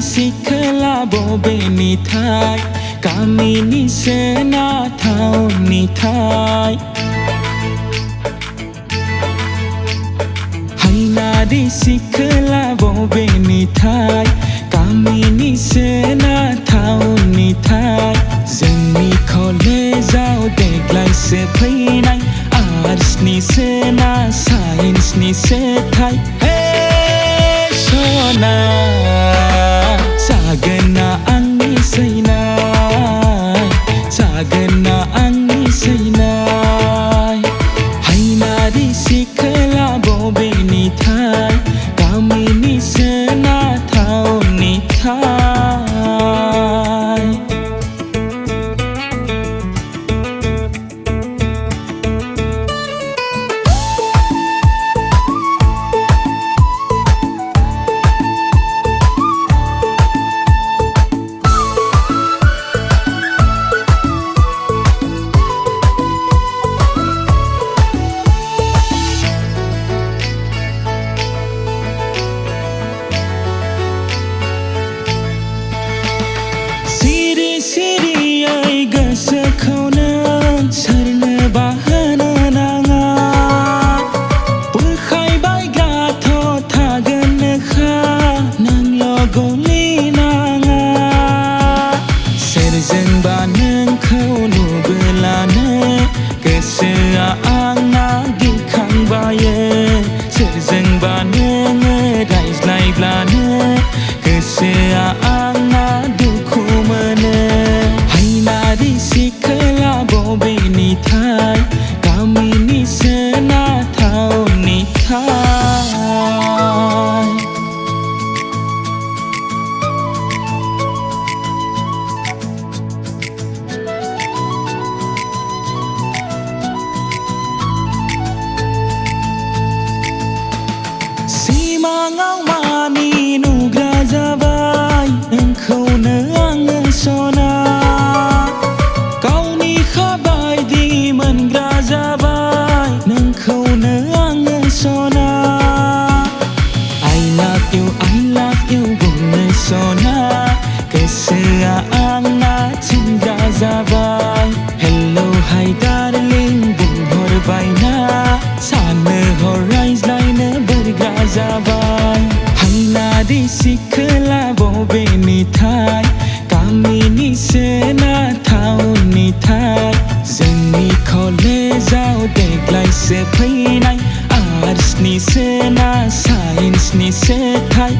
सिखला बबेनि थाय गामिनि सोना टाउननि थाय हायनारि सिखला बबेनि थाय गामिनि सोना टाउननि थाय जोंनि कलेजाव देग्लायसो फैनाय आर्ट्सनि सोना साइन्सनि सोथाय सना जागोन ना आंनि सैनाय जागोन ना आंनि सैनाय हायनारि सिखला बबेनि थाय गामिनि सोना टाउननि थाय सिरियै गोसोखौनो सोरनोबा होनो नाङा बुरखायबायग्राथ' थागोननोखा नोंल' गलि नाङा सोरजोंबा नोंखौ नुबोलानो गोसोआ आंना गिखांबायो सोरजोंबा नोङो रायज्लायब्लानो गोसोआ आंना दुखु मोनो हायनारि सिखला बबेनि थाय गामिनि सोना टाउननि थाय सिमाङाव मानि नुग्रा जाबाय नोंखौनो आङो सना गावनि बायदि मोनग्रा जाबाय नोंखौनो आङो सना I love you बुंनो सना गोसोआ आंना जिंगा जाबाय हेलौ हाय डार्लिं बुंहरबायना साननो हर रायज्लायनो बोरग्रा जाबाय हायनारि सिखला बबेनि थाय गामिनि सोना टाउननि थाय जोंनि कलेजाव देग्लायसो फैनाय आर्ट्सनि सोना साइन्सनि सोथाय